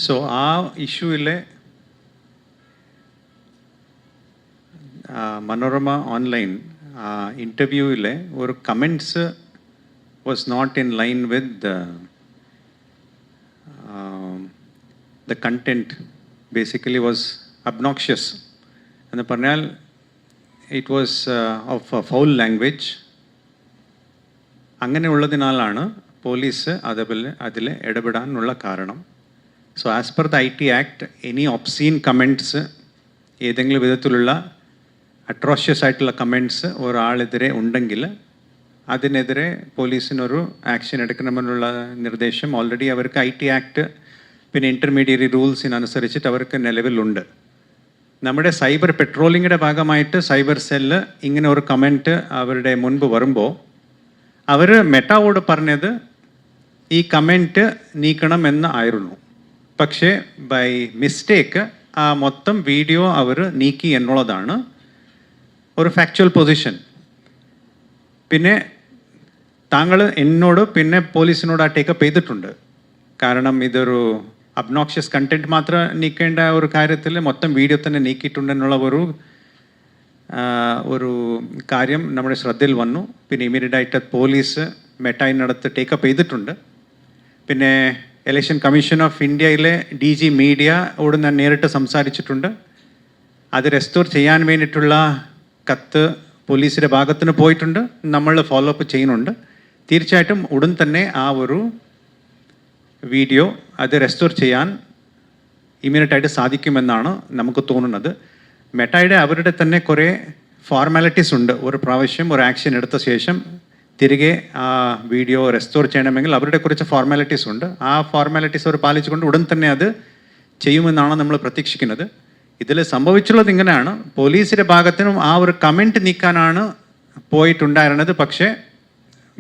So ആ ഇഷ്യൂവിലെ Manorama online ഇൻ്റർവ്യൂവിലെ ഒരു comments was not in line with the content basically was obnoxious. എന്ന് പറഞ്ഞാൽ it was of foul language. അങ്ങനെയുള്ളതിനാലാണ് പോലീസ് അതിൽ ഇടപെടാനുള്ള കാരണം. So as per the IT act any obscene comments, ഏതെങ്കിലും വിധത്തിലുള്ള അട്രോഷ്യസ് ആയിട്ടുള്ള കമൻറ്റ്സ് ഒരാളെതിരെ ഉണ്ടെങ്കിൽ അതിനെതിരെ പോലീസിനൊരു ആക്ഷൻ എടുക്കണമെന്നുള്ള നിർദ്ദേശം ഓൾറെഡി അവർക്ക് IT ആക്ട് പിന്നെ ഇൻ്റർമീഡിയറി റൂൾസിനനുസരിച്ചിട്ട് അവർക്ക് നിലവിലുണ്ട്. നമ്മുടെ സൈബർ പെട്രോളിങ്ങിൻ്റെ ഭാഗമായിട്ട് സൈബർ സെല്ല് ഇങ്ങനെ ഒരു കമൻറ്റ് അവരുടെ മുൻപ് വരുമ്പോൾ അവർ മെറ്റാവോട് പറഞ്ഞത് ഈ കമൻറ്റ് നീക്കണം എന്ന് ആയിരുന്നു. പക്ഷേ ബൈ മിസ്റ്റേക്ക് ആ മൊത്തം വീഡിയോ അവർ നീക്കി എന്നുള്ളതാണ് ഒരു ഫാക്ച്വൽ പൊസിഷൻ. പിന്നെ താങ്കൾ എന്നോട് പിന്നെ പോലീസിനോട് ആ ടേക്കപ്പ് ചെയ്തിട്ടുണ്ട്. കാരണം ഇതൊരു അബ്നോക്ഷ്യസ് കണ്ടൻറ്റ് മാത്രം നീക്കേണ്ട ഒരു കാര്യത്തിൽ മൊത്തം വീഡിയോ തന്നെ നീക്കിയിട്ടുണ്ടെന്നുള്ള ഒരു കാര്യം നമ്മുടെ ശ്രദ്ധയിൽ വന്നു. പിന്നെ ഇമീഡിയറ്റായിട്ട് പോലീസ് മെറ്റായിനടുത്ത് ടേക്കപ്പ് ചെയ്തിട്ടുണ്ട്. പിന്നെ ഇലക്ഷൻ കമ്മീഷൻ ഓഫ് ഇന്ത്യയിലെ DG മീഡിയയോട് ഞാൻ നേരിട്ട് സംസാരിച്ചിട്ടുണ്ട്. അത് റെസ്റ്റോർ ചെയ്യാൻ വേണ്ടിയിട്ടുള്ള കത്ത് പോലീസിൻ്റെ ഭാഗത്തിന് പോയിട്ടുണ്ട്. നമ്മൾ ഫോളോ അപ്പ് ചെയ്യുന്നുണ്ട്. തീർച്ചയായിട്ടും ഉടൻ തന്നെ ആ ഒരു വീഡിയോ അത് റെസ്റ്റോർ ചെയ്യാൻ ഇമ്മീഡിയറ്റായിട്ട് സാധിക്കുമെന്നാണ് നമുക്ക് തോന്നുന്നത്. മെറ്റായുടെ അവരുടെ തന്നെ കുറേ ഫോർമാലിറ്റീസ് ഉണ്ട്. ഒരു പ്രാവശ്യം ഒരു ആക്ഷൻ എടുത്ത ശേഷം തിരികെ ആ വീഡിയോ റെസ്റ്റോർ ചെയ്യണമെങ്കിൽ അവരുടെ കുറച്ച് ഫോർമാലിറ്റീസ് ഉണ്ട്. ആ ഫോർമാലിറ്റീസ് അവർ പാലിച്ചുകൊണ്ട് ഉടൻ തന്നെ അത് ചെയ്യുമെന്നാണ് നമ്മൾ പ്രതീക്ഷിക്കുന്നത്. ഇതിൽ സംഭവിച്ചുള്ളത് ഇങ്ങനെയാണ്. പോലീസിൻ്റെ ഭാഗത്തിനും ആ ഒരു കമൻറ്റ് നീക്കാനാണ് പോയിട്ടുണ്ടായിരുന്നത്. പക്ഷേ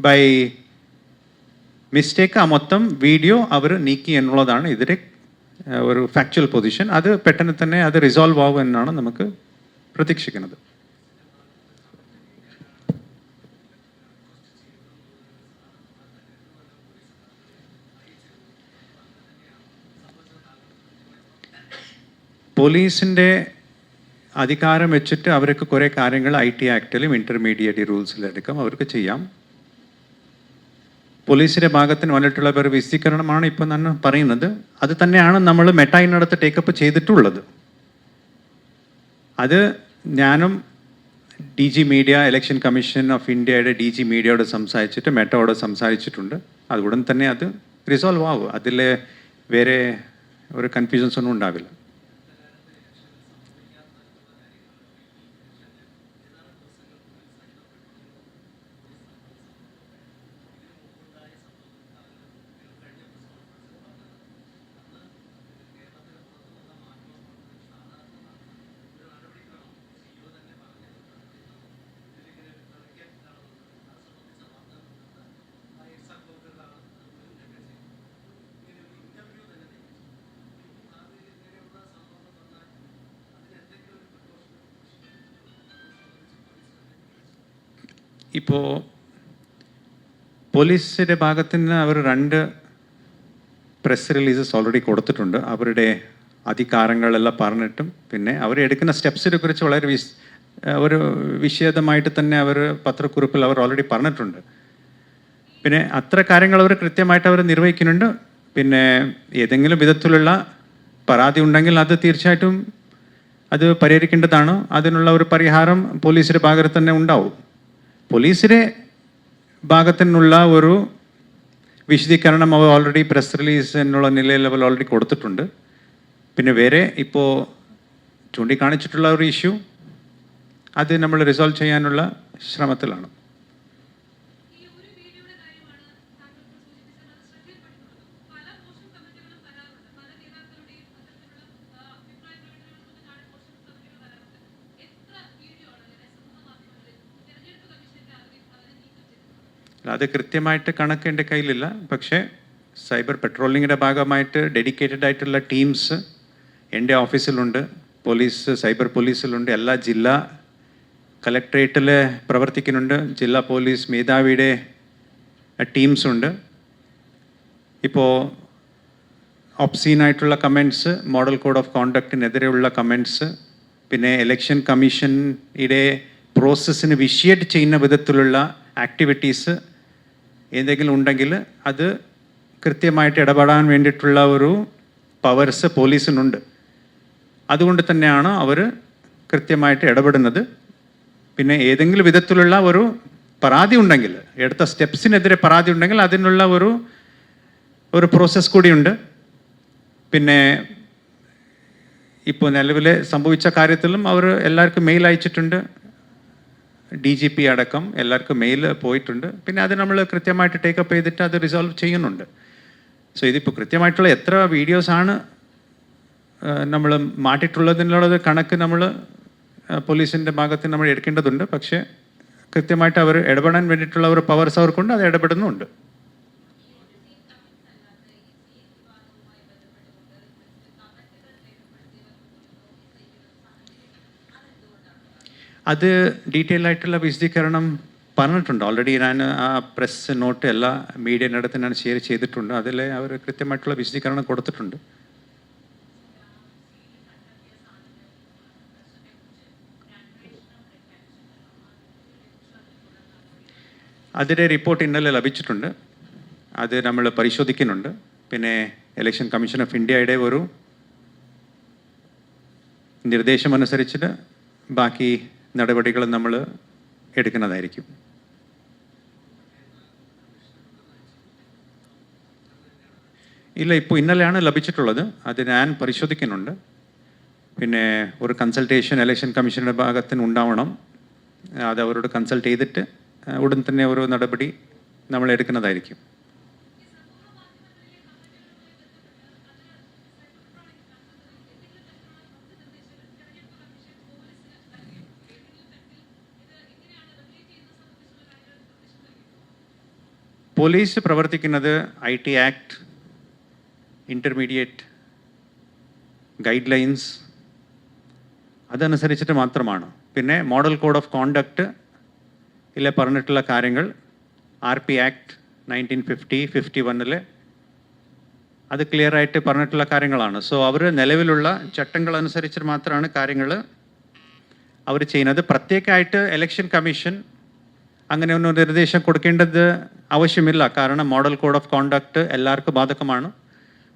ബൈ മിസ്റ്റേക്ക് ആ മൊത്തം വീഡിയോ അവർ നീക്കി എന്നുള്ളതാണ് ഇതിലെ ഒരു ഫാക്ച്വൽ പൊസിഷൻ. അത് പെട്ടെന്ന് തന്നെ അത് റിസോൾവ് ആവും എന്നാണ് നമുക്ക് പ്രതീക്ഷിക്കുന്നത്. പോലീസിൻ്റെ അധികാരം വെച്ചിട്ട് അവർക്ക് കുറേ കാര്യങ്ങൾ IT ആക്ടിലും ഇൻ്റർമീഡിയറ്റ് റൂൾസിലെടുക്കാം, അവർക്ക് ചെയ്യാം. പോലീസിൻ്റെ ഭാഗത്തിന് വന്നിട്ടുള്ള ഒരു വിശദീകരണമാണ് ഇപ്പോൾ ഞാൻ പറയുന്നത്. അത് തന്നെയാണ് നമ്മൾ മെറ്റായിനടുത്ത് ടേക്കപ്പ് ചെയ്തിട്ടുള്ളത്. അത് ഞാനും DG media, election commission of ഇന്ത്യയുടെ DG മീഡിയയോട് സംസാരിച്ചിട്ട് മെറ്റയോട് സംസാരിച്ചിട്ടുണ്ട്. അതുകൊണ്ട് തന്നെ അത് റിസോൾവ് ആവും. അതിൽ വേറെ ഒരു കൺഫ്യൂഷൻസ് ഒന്നും ഉണ്ടാവില്ല. ഇപ്പോൾ പോലീസിൻ്റെ ഭാഗത്ത് നിന്ന് അവർ 2 പ്രസ് റിലീസസ് ഓൾറെഡി കൊടുത്തിട്ടുണ്ട്. അവരുടെ അധികാരങ്ങളെല്ലാം പറഞ്ഞിട്ടും പിന്നെ അവർ എടുക്കുന്ന സ്റ്റെപ്സിനെ കുറിച്ച് വളരെ ഒരു വിശദമായിട്ട് തന്നെ അവർ പത്രക്കുറിപ്പിൽ അവർ ഓൾറെഡി പറഞ്ഞിട്ടുണ്ട്. പിന്നെ അത്ര കാര്യങ്ങൾ അവർ കൃത്യമായിട്ട് അവർ നിർവഹിക്കുന്നുണ്ട്. പിന്നെ ഏതെങ്കിലും വിധത്തിലുള്ള പരാതി ഉണ്ടെങ്കിൽ അത് തീർച്ചയായിട്ടും അത് പരിഹരിക്കേണ്ടതാണ്. അതിനുള്ള ഒരു പരിഹാരം പോലീസിൻ്റെ ഭാഗത്ത് തന്നെ ഉണ്ടാവും. പോലീസിൻ്റെ ഭാഗത്തിനുള്ള ഒരു വിശദീകരണം അവർ ഓൾറെഡി പ്രസ് റിലീസ് എന്നുള്ള നിലയിൽ അവർ ഓൾറെഡി കൊടുത്തിട്ടുണ്ട്. പിന്നെ വേറെ ഇപ്പോൾ ചൂണ്ടിക്കാണിച്ചിട്ടുള്ള ഒരു ഇഷ്യൂ അത് നമ്മൾ റിസോൾവ് ചെയ്യാനുള്ള ശ്രമത്തിലാണ്. അത് കൃത്യമായിട്ട് കണക്ക് എൻ്റെ കയ്യിലില്ല. പക്ഷേ സൈബർ പെട്രോളിങ്ങിൻ്റെ ഭാഗമായിട്ട് ഡെഡിക്കേറ്റഡ് ആയിട്ടുള്ള ടീംസ് എൻ്റെ ഓഫീസിലുണ്ട്, സൈബർ പോലീസിലുണ്ട്, എല്ലാ ജില്ലാ കളക്ട്രേറ്റിൽ പ്രവർത്തിക്കുന്നുണ്ട്, ജില്ലാ പോലീസ് മേധാവിയുടെ ടീംസുണ്ട്. ഇപ്പോൾ ഒബ്സീനായിട്ടുള്ള കമൻറ്റ്സ്, മോഡൽ കോഡ് ഓഫ് കോണ്ടക്റ്റിനെതിരെയുള്ള കമൻറ്റ്സ്, പിന്നെ ഇലക്ഷൻ കമ്മീഷൻ്റെ പ്രോസസ്സിന് വിഷ്യേറ്റ് ചെയ്യുന്ന വിധത്തിലുള്ള ആക്ടിവിറ്റീസ് എന്തെങ്കിലും ഉണ്ടെങ്കിൽ അത് കൃത്യമായിട്ട് ഇടപെടാൻ വേണ്ടിയിട്ടുള്ള ഒരു പവേഴ്സ് പോലീസിനുണ്ട്. അതുകൊണ്ട് തന്നെയാണ് അവർ കൃത്യമായിട്ട് ഇടപെടുന്നത്. പിന്നെ ഏതെങ്കിലും വിധത്തിലുള്ള ഒരു പരാതി ഉണ്ടെങ്കിൽ, എടുത്ത സ്റ്റെപ്സിനെതിരെ പരാതി ഉണ്ടെങ്കിൽ അതിനുള്ള ഒരു പ്രോസസ്സ് കൂടിയുണ്ട്. പിന്നെ ഇപ്പോൾ നിലവിൽ സംഭവിച്ച കാര്യത്തിലും അവർ എല്ലാവർക്കും മെയിൽ അയച്ചിട്ടുണ്ട്. DGP അടക്കം എല്ലാവർക്കും മെയിൽ പോയിട്ടുണ്ട്. പിന്നെ അത് നമ്മൾ കൃത്യമായിട്ട് ടേക്കപ്പ് ചെയ്തിട്ട് അത് റിസോൾവ് ചെയ്യുന്നുണ്ട്. സോ ഇതിപ്പോൾ കൃത്യമായിട്ടുള്ള എത്ര വീഡിയോസാണ് നമ്മൾ മാറ്റിയിട്ടുള്ളതിനുള്ളത് കണക്ക് നമ്മൾ പോലീസിൻ്റെ ഭാഗത്ത് നമ്മൾ എടുക്കേണ്ടതുണ്ട്. പക്ഷേ കൃത്യമായിട്ട് അവർ ഇടപെടാൻ വേണ്ടിയിട്ടുള്ള ഒരു പവേഴ്സ് അവർക്കുണ്ട്, അത് ഇടപെടുന്നുണ്ട്. അത് ഡീറ്റെയിൽ ആയിട്ടുള്ള വിശദീകരണം പറഞ്ഞിട്ടുണ്ട് ഓൾറെഡി. ഞാൻ ആ പ്രസ് നോട്ട് എല്ലാ മീഡിയനടുത്ത് ഞാൻ ഷെയർ ചെയ്തിട്ടുണ്ട്. അതിൽ അവർ കൃത്യമായിട്ടുള്ള വിശദീകരണം കൊടുത്തിട്ടുണ്ട്. അതിൻ്റെ റിപ്പോർട്ട് ഇന്നലെ ലഭിച്ചിട്ടുണ്ട്. അത് നമ്മൾ പരിശോധിക്കുന്നുണ്ട്. പിന്നെ ഇലക്ഷൻ കമ്മീഷൻ ഓഫ് ഇന്ത്യയുടെ ഒരു നിർദ്ദേശമനുസരിച്ചിട്ട് ബാക്കി നടപടികൾ നമ്മൾ എടുക്കുന്നതായിരിക്കും. ഇല്ല, ഇപ്പോൾ ഇന്നലെയാണ് ലഭിച്ചിട്ടുള്ളത്. അത് ഞാൻ പരിശോധിക്കുന്നുണ്ട്. പിന്നെ ഒരു കൺസൾട്ടേഷൻ ഇലക്ഷൻ കമ്മീഷൻ്റെ ഭാഗത്തിന് ഉണ്ടാവണം. അത് അവരോട് കൺസൾട്ട് ചെയ്തിട്ട് ഉടൻ തന്നെ ഓരോ നടപടി നമ്മൾ എടുക്കുന്നതായിരിക്കും. പോലീസ് പ്രവർത്തിക്കുന്നത് IT act, intermediate guide lines അതനുസരിച്ചിട്ട് മാത്രമാണ്. പിന്നെ മോഡൽ കോഡ് ഓഫ് കോണ്ടക്റ്റ് ഇല്ല പറഞ്ഞിട്ടുള്ള കാര്യങ്ങൾ RP ആക്ട് 1950-51 അത് ക്ലിയറായിട്ട് പറഞ്ഞിട്ടുള്ള കാര്യങ്ങളാണ്. സോ അവർ നിലവിലുള്ള ചട്ടങ്ങൾ അനുസരിച്ച് മാത്രമാണ് കാര്യങ്ങൾ അവർ ചെയ്യുന്നത്. പ്രത്യേകമായിട്ട് ഇലക്ഷൻ കമ്മീഷൻ അങ്ങനെ ഒന്നും നിർദ്ദേശം കൊടുക്കേണ്ടത് ആവശ്യമില്ല. കാരണം മോഡൽ കോഡ് ഓഫ് കോണ്ടക്റ്റ് എല്ലാവർക്കും ബാധകമാണ്.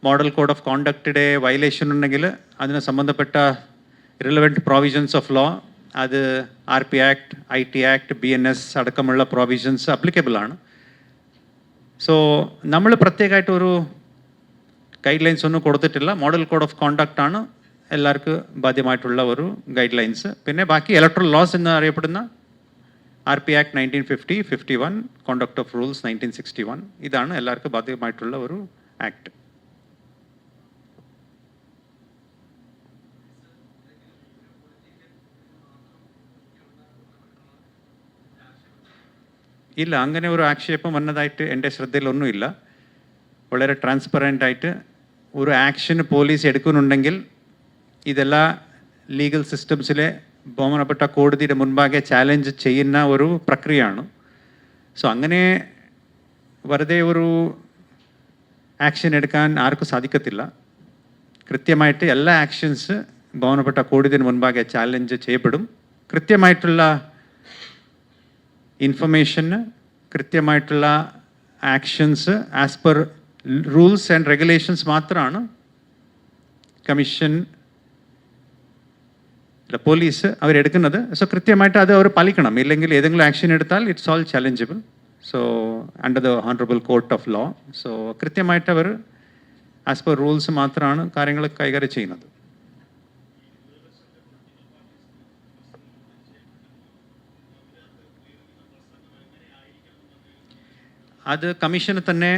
മോഡൽ കോഡ് ഓഫ് കോണ്ടക്റ്റിൻ്റെ വയലേഷൻ ഉണ്ടെങ്കിൽ അതിന് സംബന്ധപ്പെട്ട റിലവൻറ്റ് പ്രൊവിഷൻസ് ഓഫ് ലോ അത് RP act, IT act, BNS അടക്കമുള്ള പ്രൊവിഷൻസ് അപ്ലിക്കബിൾ ആണ്. സോ നമ്മൾ പ്രത്യേകമായിട്ട് ഒരു ഗൈഡ് ലൈൻസ് ഒന്നും കൊടുത്തിട്ടില്ല. മോഡൽ കോഡ് ഓഫ് കോണ്ടക്റ്റ് ആണ് എല്ലാവർക്കും ബാധ്യമായിട്ടുള്ള ഒരു ഗൈഡ് ലൈൻസ്. പിന്നെ ബാക്കി ഇലക്ട്രൽ ലോസ് എന്ന് അറിയപ്പെടുന്ന RP act 1950-51, conduct of rules 1961 ഇതാണ് എല്ലാവർക്കും ബാധ്യമായിട്ടുള്ള ഒരു ആക്ട്. ഇല്ല, അങ്ങനെ ഒരു ആക്ഷേപം വന്നതായിട്ട് എൻ്റെ ശ്രദ്ധയിലൊന്നുമില്ല. വളരെ ട്രാൻസ്പെറൻ്റ് ആയിട്ട് ഒരു ആക്ഷന് പോലീസ് എടുക്കുന്നുണ്ടെങ്കിൽ ഇതെല്ലാം ലീഗൽ സിസ്റ്റംസിലെ ബഹുമാനപ്പെട്ട കോടതിയുടെ മുൻപാകെ ചാലഞ്ച് ചെയ്യുന്ന ഒരു പ്രക്രിയയാണ്. സോ അങ്ങനെ വെറുതെ ഒരു ആക്ഷൻ എടുക്കാൻ ആർക്കും സാധിക്കത്തില്ല. കൃത്യമായിട്ട് എല്ലാ ആക്ഷൻസ് ബഹുമാനപ്പെട്ട കോടതിയുടെ മുൻപാകെ ചാലഞ്ച് ചെയ്യപ്പെടും. കൃത്യമായിട്ടുള്ള ഇൻഫർമേഷന്, കൃത്യമായിട്ടുള്ള actions as per rules and regulations മാത്രമാണ് കമ്മീഷൻ പോലീസ് അവരെടുക്കുന്നത്. സോ കൃത്യമായിട്ട് അത് അവർ പാലിക്കണം. ഇല്ലെങ്കിൽ ഏതെങ്കിലും ആക്ഷൻ എടുത്താൽ it's all challengeable. So under the honourable court of law. So കൃത്യമായിട്ട് അവർ ആസ് പെർ റൂൾസ് മാത്രമാണ് കാര്യങ്ങൾ കൈകാര്യം ചെയ്യുന്നത്. അത് കമ്മീഷന് തന്നെ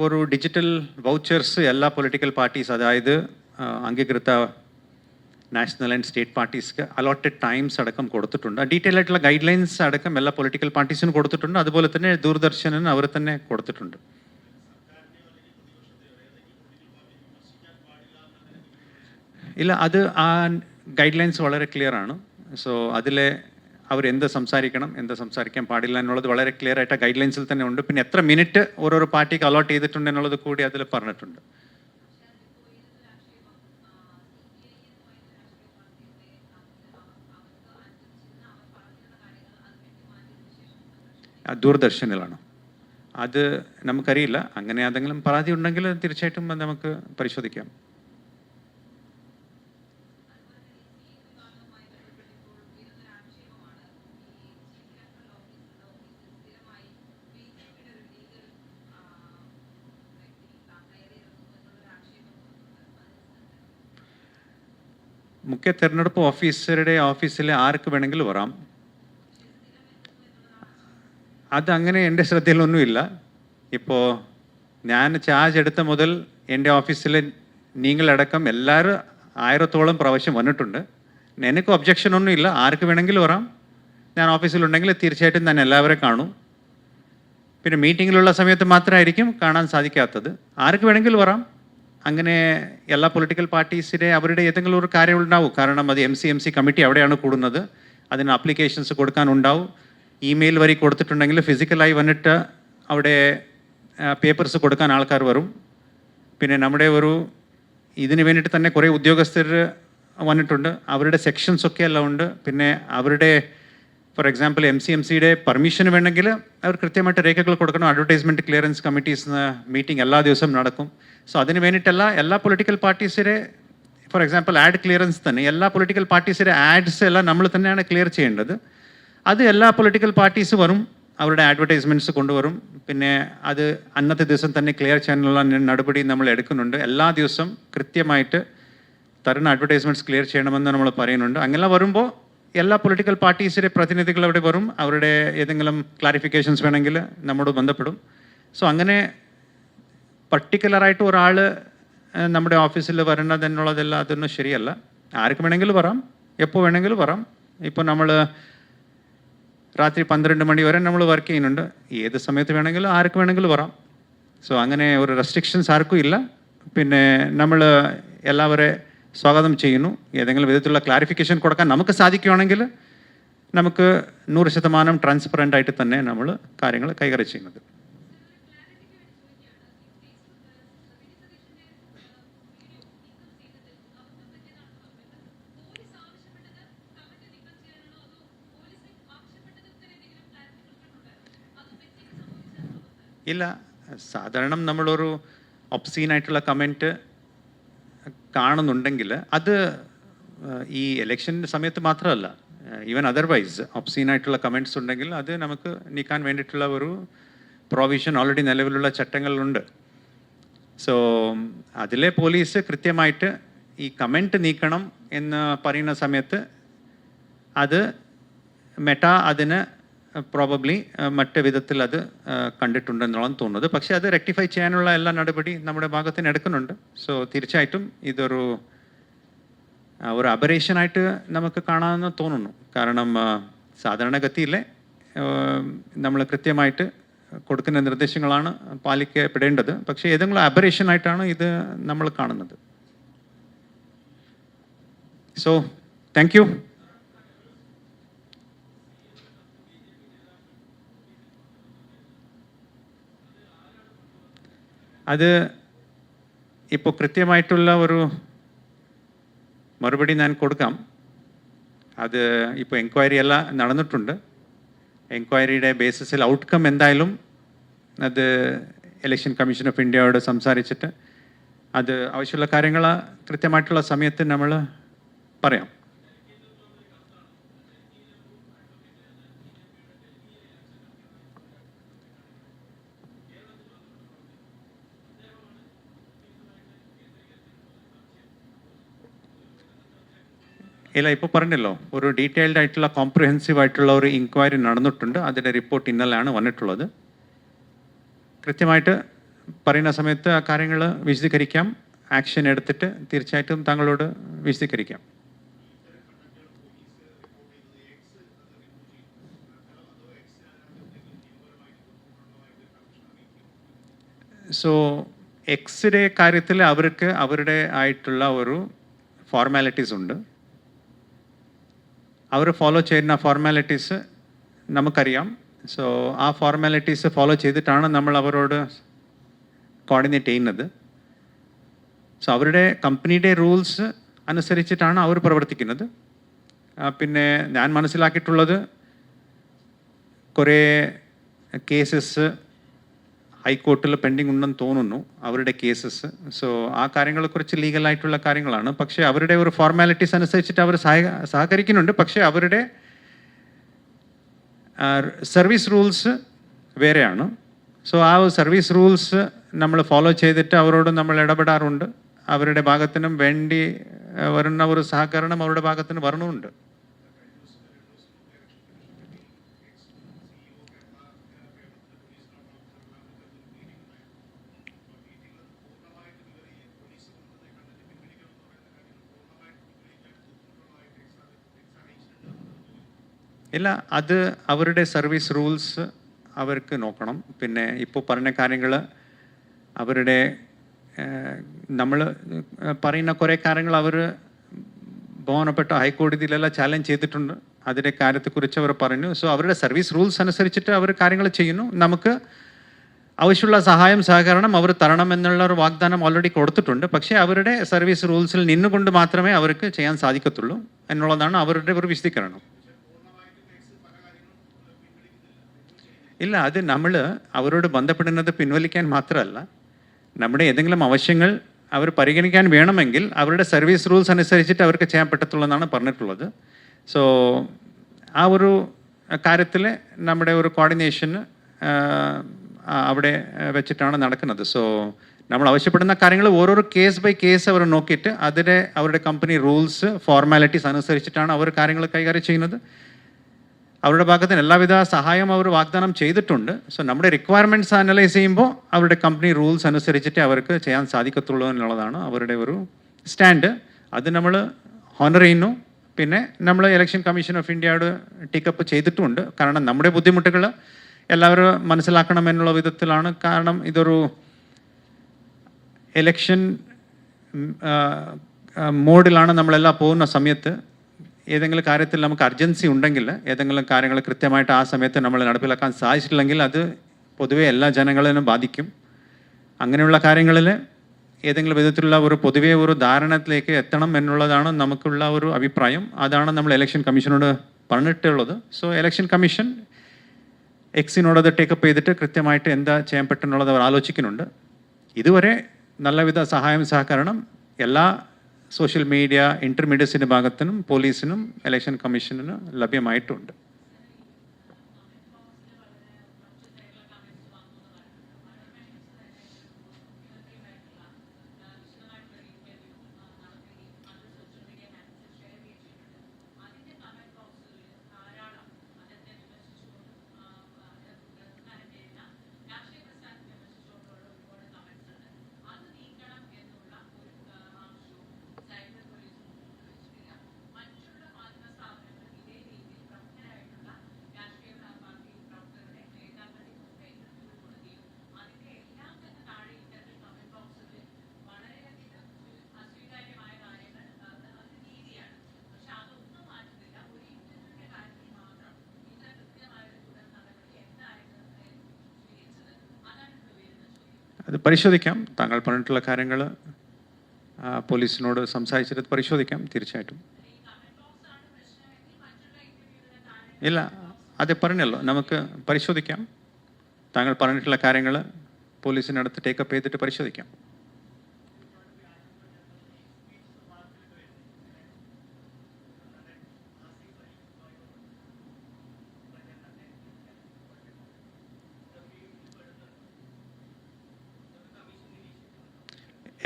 ഒരു ഡിജിറ്റൽ വൗച്ചേഴ്സ് എല്ലാ പൊളിറ്റിക്കൽ പാർട്ടീസ്, അതായത് അംഗീകൃത നാഷണൽ ആൻഡ് സ്റ്റേറ്റ് പാർട്ടീസ്ക്ക് അലോട്ടഡ് ടൈംസ് അടക്കം കൊടുത്തിട്ടുണ്ട്. ഡീറ്റെയിൽ ആയിട്ടുള്ള ഗൈഡ് ലൈൻസ് അടക്കം എല്ലാ പൊളിറ്റിക്കൽ പാർട്ടീസിനും കൊടുത്തിട്ടുണ്ട്. അതുപോലെ തന്നെ ദൂരദർശനും അവർ തന്നെ കൊടുത്തിട്ടുണ്ട്. ഇല്ല, അത് ആ ഗൈഡ് ലൈൻസ് വളരെ ക്ലിയർ ആണ്. സോ അതിലെ അവരെന്ത് സംസാരിക്കണം, എന്ത് സംസാരിക്കാൻ പാടില്ല എന്നുള്ളത് വളരെ ക്ലിയർ ആയിട്ട് ഗൈഡ് ലൈൻസിൽ തന്നെ ഉണ്ട്. പിന്നെ എത്ര മിനിറ്റ് ഓരോരോ പാർട്ടിക്ക് അലോട്ട് ചെയ്തിട്ടുണ്ട് എന്നുള്ളത് കൂടി അതിൽ പറഞ്ഞിട്ടുണ്ട്. ദൂരദർശനിലാണ്. അത് നമുക്കറിയില്ല. അങ്ങനെ ഏതെങ്കിലും പരാതി ഉണ്ടെങ്കിൽ തീർച്ചയായിട്ടും നമുക്ക് പരിശോധിക്കാം. മുഖ്യ തെരഞ്ഞെടുപ്പ് ഓഫീസറുടെ ഓഫീസിൽ ആർക്ക് വേണമെങ്കിലും വരാം. അതങ്ങനെ എൻ്റെ ശ്രദ്ധയിലൊന്നുമില്ല. ഇപ്പോൾ ഞാൻ ചാർജ് എടുത്ത മുതൽ എൻ്റെ ഓഫീസിൽ നിങ്ങളടക്കം എല്ലാവരും 1000-ഓളം പ്രാവശ്യം വന്നിട്ടുണ്ട്. എനിക്ക് ഒബ്ജക്ഷനൊന്നുമില്ല. ആർക്ക് വേണമെങ്കിലും വരാം. ഞാൻ ഓഫീസിലുണ്ടെങ്കിൽ തീർച്ചയായിട്ടും ഞാൻ എല്ലാവരെയും കാണും. പിന്നെ മീറ്റിങ്ങിലുള്ള സമയത്ത് മാത്രമായിരിക്കും കാണാൻ സാധിക്കാത്തത്. ആർക്ക് വേണമെങ്കിലും വരാം. അങ്ങനെ എല്ലാ പൊളിറ്റിക്കൽ പാർട്ടീസിൻ്റെ അവരുടെ ഏതെങ്കിലും ഒരു കാര്യം ഉണ്ടാവും. കാരണം അത് MC കമ്മിറ്റി അവിടെയാണ് കൂടുന്നത്. അതിന് ആപ്ലിക്കേഷൻസ് കൊടുക്കാനുണ്ടാവും. ഇമെയിൽ വഴി കൊടുത്തിട്ടുണ്ടെങ്കിൽ ഫിസിക്കലായി വന്നിട്ട് അവിടെ പേപ്പേഴ്സ് കൊടുക്കാൻ ആൾക്കാർ വരും. പിന്നെ നമ്മുടെ ഇതിന് വേണ്ടിയിട്ട് തന്നെ കുറേ ഉദ്യോഗസ്ഥർ വന്നിട്ടുണ്ട്. അവരുടെ സെക്ഷൻസൊക്കെ എല്ലാം ഉണ്ട്. പിന്നെ അവരുടെ ഫോർ എക്സാമ്പിൾ MCയുടെ പെർമിഷൻ വേണമെങ്കിൽ അവർ കൃത്യമായിട്ട് രേഖകൾ കൊടുക്കണം. അഡ്വർടൈസ്മെൻറ്റ് ക്ലിയറൻസ് കമ്മിറ്റീസ് മീറ്റിംഗ് എല്ലാ ദിവസവും നടക്കും. സോ അതിന് വേണ്ടിയിട്ടല്ല എല്ലാ പൊളിറ്റിക്കൽ പാർട്ടീസിൻ്റെ ഫോർ എക്സാമ്പിൾ ആഡ് ക്ലിയറൻസ് തന്നെ എല്ലാ പൊളിറ്റിക്കൽ പാർട്ടീസിൻ്റെ ആഡ്സ് എല്ലാം നമ്മൾ തന്നെയാണ് ക്ലിയർ ചെയ്യേണ്ടത്. അത് എല്ലാ പൊളിറ്റിക്കൽ പാർട്ടീസ് വരും, അവരുടെ അഡ്വർടൈസ്മെൻറ്റ്സ് കൊണ്ടുവരും. പിന്നെ അത് അന്നത്തെ ദിവസം തന്നെ ക്ലിയർ ചെയ്യാനുള്ള നടപടി നമ്മൾ എടുക്കുന്നുണ്ട്. എല്ലാ ദിവസവും കൃത്യമായിട്ട് തരുന്ന അഡ്വർടൈസ്മെൻറ്റ്സ് ക്ലിയർ ചെയ്യണമെന്ന് നമ്മൾ പറയുന്നുണ്ട്. അങ്ങനെ വരുമ്പോൾ എല്ലാ പൊളിറ്റിക്കൽ പാർട്ടീസിൻ്റെ പ്രതിനിധികൾ അവിടെ വരും. അവരുടെ ഏതെങ്കിലും ക്ലാരിഫിക്കേഷൻസ് വേണമെങ്കിൽ നമ്മോട് ബന്ധപ്പെടും. സോ അങ്ങനെ പർട്ടിക്കുലറായിട്ട് ഒരാൾ നമ്മുടെ ഓഫീസിൽ വരണത് എന്നുള്ളതെല്ലാം അതൊന്നും ശരിയല്ല. ആർക്ക് വേണമെങ്കിലും വരാം, എപ്പോൾ വേണമെങ്കിലും വരാം. ഇപ്പോൾ നമ്മൾ രാത്രി 12 മണി വരെ നമ്മൾ വർക്ക് ചെയ്യുന്നുണ്ട്. ഏത് സമയത്ത് വേണമെങ്കിലും ആർക്ക് വേണമെങ്കിലും വരാം. സോ അങ്ങനെ ഒരു റെസ്ട്രിക്ഷൻസ് ആർക്കും ഇല്ല. പിന്നെ നമ്മൾ എല്ലാവരെയും സ്വാഗതം ചെയ്യുന്നു. ഏതെങ്കിലും വിധത്തിലുള്ള ക്ലാരിഫിക്കേഷൻ കൊടുക്കാൻ നമുക്ക് സാധിക്കുകയാണെങ്കിൽ നമുക്ക് 100% ട്രാൻസ്പെറൻ്റ് ആയിട്ട് തന്നെ നമ്മൾ കാര്യങ്ങൾ കൈകാര്യം ചെയ്യുന്നത്. ഇല്ല, സാധാരണ നമ്മളൊരു ഒബ്സീനായിട്ടുള്ള കമൻറ്റ് കാണുന്നുണ്ടെങ്കിൽ അത് ഈ ഇലക്ഷൻ്റെ സമയത്ത് മാത്രമല്ല, ഈവൻ അതർവൈസ് ഒബ്സീനായിട്ടുള്ള കമൻറ്റ്സ് ഉണ്ടെങ്കിൽ അത് നമുക്ക് നീക്കാൻ വേണ്ടിയിട്ടുള്ള ഒരു പ്രൊവിഷൻ ഓൾറെഡി നിലവിലുള്ള ചട്ടങ്ങളിലുണ്ട്. സോ അതിലെ പോലീസ് കൃത്യമായിട്ട് ഈ കമൻറ്റ് നീക്കണം എന്ന് പറയുന്ന സമയത്ത് അത് അതിന് പ്രോബബ്ലി മറ്റു വിധത്തിൽ അത് കണ്ടിട്ടുണ്ടെന്നുള്ളതാണ് തോന്നുന്നത്. പക്ഷേ അത് റെക്ടിഫൈ ചെയ്യാനുള്ള എല്ലാ നടപടി നമ്മുടെ ഭാഗത്ത് നിന്ന് എടുക്കുന്നുണ്ട്. സോ തീർച്ചയായിട്ടും ഇതൊരു അബറേഷനായിട്ട് നമുക്ക് കാണാമെന്ന് തോന്നുന്നു. കാരണം സാധാരണഗതിയിലെ നമ്മൾ കൃത്യമായിട്ട് കൊടുക്കുന്ന നിർദ്ദേശങ്ങളാണ് പാലിക്കപ്പെടേണ്ടത്. പക്ഷേ ഏതെങ്കിലും അബറേഷനായിട്ടാണ് ഇത് നമ്മൾ കാണുന്നത്. So thank you. അത് ഇപ്പോൾ കൃത്യമായിട്ടുള്ള ഒരു മറുപടി ഞാൻ കൊടുക്കാം. അത് ഇപ്പോൾ എൻക്വയറി എല്ലാം നടന്നിട്ടുണ്ട്. എൻക്വയറിയുടെ ബേസിസിൽ ഔട്ട്കം എന്തായാലും അത് ഇലക്ഷൻ കമ്മീഷൻ ഓഫ് ഇന്ത്യയോട് സംസാരിച്ചിട്ട് അത് ആവശ്യമുള്ള കാര്യങ്ങൾ കൃത്യമായിട്ടുള്ള സമയത്ത് നമ്മൾ പറയാം. ഇല്ല, ഇപ്പോൾ പറഞ്ഞല്ലോ, ഒരു ഡീറ്റെയിൽഡ് ആയിട്ടുള്ള കോംപ്രിഹെൻസീവ് ആയിട്ടുള്ള ഒരു ഇൻക്വയറി നടന്നിട്ടുണ്ട്. അതിൻ്റെ റിപ്പോർട്ട് ഇന്നലെയാണ് വന്നിട്ടുള്ളത്. കൃത്യമായിട്ട് പറയുന്ന സമയത്ത് ആ കാര്യങ്ങൾ വിശദീകരിക്കാം. ആക്ഷൻ എടുത്തിട്ട് തീർച്ചയായിട്ടും താങ്കളോട് വിശദീകരിക്കാം. സോ എക്സിൻ്റെ കാര്യത്തിൽ അവർക്ക് അവരുടെ ആയിട്ടുള്ള ഒരു ഫോർമാലിറ്റീസ് ഉണ്ട്. അവർ ഫോളോ ചെയ്യുന്ന ഫോർമാലിറ്റീസ് നമുക്കറിയാം. സോ ആ ഫോർമാലിറ്റീസ് ഫോളോ ചെയ്തിട്ടാണ് നമ്മൾ അവരോട് കോർഡിനേറ്റ് ചെയ്യുന്നത്. സോ അവരുടെ കമ്പനിയുടെ റൂൾസ് അനുസരിച്ചിട്ടാണ് അവർ പ്രവർത്തിക്കുന്നത്. പിന്നെ ഞാൻ മനസ്സിലാക്കിയിട്ടുള്ളത് കുറേ കേസസ് ഹൈക്കോർട്ടിൽ പെൻഡിങ് ഉണ്ടെന്ന് തോന്നുന്നു, അവരുടെ കേസസ്. സോ ആ കാര്യങ്ങളെക്കുറിച്ച് ലീഗലായിട്ടുള്ള കാര്യങ്ങളാണ്. പക്ഷേ അവരുടെ ഒരു ഫോർമാലിറ്റീസ് അനുസരിച്ചിട്ട് അവർ സഹകരിക്കുന്നുണ്ട്. പക്ഷേ അവരുടെ സർവീസ് റൂൾസ് വേറെയാണ്. സോ ആ സർവീസ് റൂൾസ് നമ്മൾ ഫോളോ ചെയ്തിട്ട് അവരോട് നമ്മൾ ഇടപെടാറുണ്ട്. അവരുടെ ഭാഗത്തിനും വേണ്ടി വരുന്ന ഒരു സഹകരണം അവരുടെ ഭാഗത്തിന് വരണമുണ്ട്. ഇല്ല, അത് അവരുടെ സർവീസ് റൂൾസ് അവർക്ക് നോക്കണം. പിന്നെ ഇപ്പോൾ പറഞ്ഞ കാര്യങ്ങൾ അവരുടെ നമ്മൾ പറയുന്ന കുറേ കാര്യങ്ങൾ അവർ ബഹുമാനപ്പെട്ട ഹൈക്കോടതിയിലെല്ലാം ചാലഞ്ച് ചെയ്തിട്ടുണ്ട്. അതിൻ്റെ കാര്യത്തെക്കുറിച്ച് അവർ പറഞ്ഞു. സോ അവരുടെ സർവീസ് റൂൾസ് അനുസരിച്ചിട്ട് അവർ കാര്യങ്ങൾ ചെയ്യുന്നു. നമുക്ക് ആവശ്യമുള്ള സഹായം സഹകരണം അവർ തരണം എന്നുള്ള ഒരു വാഗ്ദാനം ഓൾറെഡി കൊടുത്തിട്ടുണ്ട്. പക്ഷേ അവരുടെ സർവീസ് റൂൾസിൽ നിന്നുകൊണ്ട് മാത്രമേ അവർക്ക് ചെയ്യാൻ സാധിക്കത്തുള്ളൂ എന്നുള്ളതാണ് അവരുടെ ഒരു വിശദീകരണം. ഇല്ല, അത് നമ്മൾ അവരോട് ബന്ധപ്പെടുന്നത് പിൻവലിക്കാൻ മാത്രമല്ല, നമ്മുടെ ഏതെങ്കിലും ആവശ്യങ്ങൾ അവർ പരിഗണിക്കാൻ വേണമെങ്കിൽ അവരുടെ സർവീസ് റൂൾസ് അനുസരിച്ചിട്ട് അവർക്ക് ചെയ്യാൻ പറ്റത്തുള്ളൂ എന്നാണ് പറഞ്ഞിട്ടുള്ളത്. സോ ആ ഒരു കാര്യത്തിൽ നമ്മുടെ ഒരു കോർഡിനേഷന് അവിടെ വെച്ചിട്ടാണ് നടക്കുന്നത്. സോ നമ്മൾ ആവശ്യപ്പെടുന്ന കാര്യങ്ങൾ ഓരോരോ കേസ് ബൈ കേസ് അവർ നോക്കിയിട്ട് അവരുടെ കമ്പനി റൂൾസ് ഫോർമാലിറ്റീസ് അനുസരിച്ചിട്ടാണ് അവർ കാര്യങ്ങൾ കൈകാര്യം ചെയ്യുന്നത്. അവരുടെ ഭാഗത്തിന് എല്ലാവിധ സഹായം അവർ വാഗ്ദാനം ചെയ്തിട്ടുണ്ട്. സോ നമ്മുടെ റിക്വയർമെൻറ്റ്സ് അനലൈസ് ചെയ്യുമ്പോൾ അവരുടെ കമ്പനി റൂൾസ് അനുസരിച്ചിട്ട് അവർക്ക് ചെയ്യാൻ സാധിക്കത്തുള്ളൂ എന്നുള്ളതാണ് അവരുടെ ഒരു സ്റ്റാൻഡ്. അത് നമ്മൾ ഹോണർ ചെയ്യുന്നു. പിന്നെ നമ്മൾ ഇലക്ഷൻ കമ്മീഷൻ ഓഫ് ഇന്ത്യയോട് ടേക്കപ്പ് ചെയ്തിട്ടുമുണ്ട്. കാരണം നമ്മുടെ ബുദ്ധിമുട്ടുകൾ എല്ലാവരും മനസ്സിലാക്കണം എന്നുള്ള വിധത്തിലാണ്. കാരണം ഇതൊരു ഇലക്ഷൻ മോഡിലാണ് നമ്മളെല്ലാം പോകുന്ന സമയത്ത് ഏതെങ്കിലും കാര്യത്തിൽ നമുക്ക് അർജൻസി ഉണ്ടെങ്കിൽ, ഏതെങ്കിലും കാര്യങ്ങൾ കൃത്യമായിട്ട് ആ സമയത്ത് നമ്മൾ നടപ്പിലാക്കാൻ സാധിച്ചിട്ടില്ലെങ്കിൽ അത് പൊതുവെ എല്ലാ ജനങ്ങളെയും ബാധിക്കും. അങ്ങനെയുള്ള കാര്യങ്ങളിൽ ഏതെങ്കിലും വിധത്തിലുള്ള ഒരു പൊതുവെ ഒരു ധാരണത്തിലേക്ക് എത്തണം എന്നുള്ളതാണ് നമുക്കുള്ള ഒരു അഭിപ്രായം. അതാണ് നമ്മൾ ഇലക്ഷൻ കമ്മീഷനോട് പറഞ്ഞിട്ടുള്ളത്. സോ ഇലക്ഷൻ കമ്മീഷൻ എക്സിനോട് അത് ടേക്കപ്പ് ചെയ്തിട്ട് കൃത്യമായിട്ട് എന്താ ചെയ്യാൻ പറ്റുന്നുള്ളത് അവർ ആലോചിക്കുന്നുണ്ട്. ഇതുവരെ നല്ലവിധ സഹായം സഹകരണം എല്ലാ സോഷ്യൽ മീഡിയ ഇൻ്റർമീഡിയറ്റ്സിൻ്റെ ഭാഗത്തിനും പോലീസിനും ഇലക്ഷൻ കമ്മീഷനും ലഭ്യമായിട്ടുണ്ട്. അത് പരിശോധിക്കാം. താങ്കൾ പറഞ്ഞിട്ടുള്ള കാര്യങ്ങൾ പോലീസിനോട് സംസാരിച്ചിട്ട് പരിശോധിക്കാം തീർച്ചയായിട്ടും. ഇല്ല, അത് പറഞ്ഞല്ലോ, നമുക്ക് പരിശോധിക്കാം. താങ്കൾ പറഞ്ഞിട്ടുള്ള കാര്യങ്ങൾ പോലീസിനടുത്ത് ടേക്കപ്പ് ചെയ്തിട്ട് പരിശോധിക്കാം.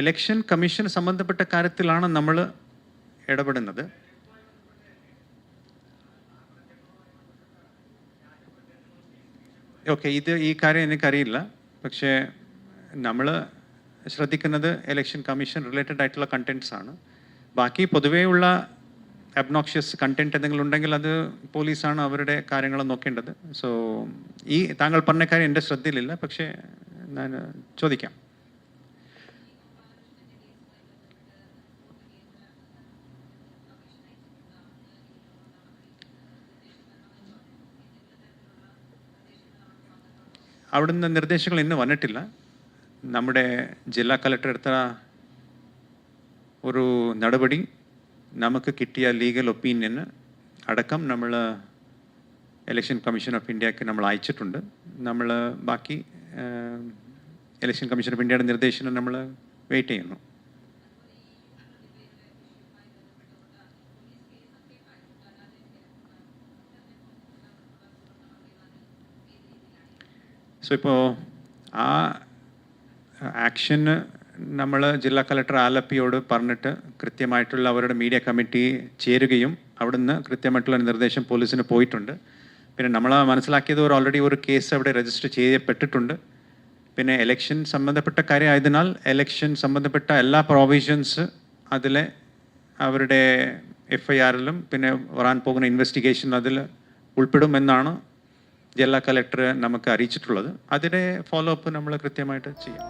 ഇലക്ഷൻ കമ്മീഷൻ സംബന്ധപ്പെട്ട കാര്യത്തിലാണ് നമ്മൾ ഇടപെടുന്നത്. ഓക്കെ, ഈ കാര്യം എനിക്കറിയില്ല. പക്ഷേ നമ്മൾ ശ്രദ്ധിക്കുന്നത് ഇലക്ഷൻ കമ്മീഷൻ റിലേറ്റഡ് ആയിട്ടുള്ള കണ്ടൻറ്റ്സ് ആണ്. ബാക്കി പൊതുവേ ഉള്ള അബ്നോക്ഷ്യസ് കണ്ടൻറ്റ് എന്തെങ്കിലും ഉണ്ടെങ്കിൽ അത് പോലീസാണ് അവരുടെ കാര്യങ്ങൾ നോക്കേണ്ടത്. സോ താങ്കൾ പറഞ്ഞ കാര്യം എൻ്റെ ശ്രദ്ധയിലില്ല. പക്ഷേ ഞാൻ ചോദിക്കാം. അവിടുന്ന് നിർദ്ദേശങ്ങൾ ഇന്ന് വന്നിട്ടില്ല. നമ്മുടെ ജില്ലാ കളക്ടർ എടുത്ത ഒരു നടപടി നമുക്ക് കിട്ടിയ ലീഗൽ ഒപ്പീനിയന് അടക്കം നമ്മൾ ഇലക്ഷൻ കമ്മീഷൻ ഓഫ് ഇന്ത്യക്ക് നമ്മൾ അയച്ചിട്ടുണ്ട്. നമ്മൾ ബാക്കി ഇലക്ഷൻ കമ്മീഷൻ ഓഫ് ഇന്ത്യയുടെ നിർദ്ദേശനം നമ്മൾ വെയിറ്റ് ചെയ്യുന്നു. സോ ഇപ്പോൾ ആ ആക്ഷന് നമ്മൾ ജില്ലാ കളക്ടർ ആലപ്പിയോട് പറഞ്ഞിട്ട് കൃത്യമായിട്ടുള്ള അവരുടെ മീഡിയ കമ്മിറ്റി ചേരുകയും അവിടുന്ന് കൃത്യമായിട്ടുള്ള നിർദ്ദേശം പോലീസിന് പോയിട്ടുണ്ട്. പിന്നെ നമ്മൾ മനസ്സിലാക്കിയത് ഓൾറെഡി ഒരു കേസ് അവിടെ രജിസ്റ്റർ ചെയ്യപ്പെട്ടിട്ടുണ്ട്. പിന്നെ എലക്ഷൻ സംബന്ധപ്പെട്ട കാര്യമായതിനാൽ എലക്ഷൻ സംബന്ധപ്പെട്ട എല്ലാ പ്രൊവിഷൻസ് അതിലെ അവരുടെ FIRലും പിന്നെ വരാൻ പോകുന്ന ഇൻവെസ്റ്റിഗേഷൻ അതിൽ ഉൾപ്പെടുമെന്നാണ് ജില്ലാ കളക്ടർ നമുക്ക് അറിയിച്ചിട്ടുള്ളത്. അതിൻ്റെ ഫോളോ അപ്പ് നമ്മൾ കൃത്യമായിട്ട് ചെയ്യാം.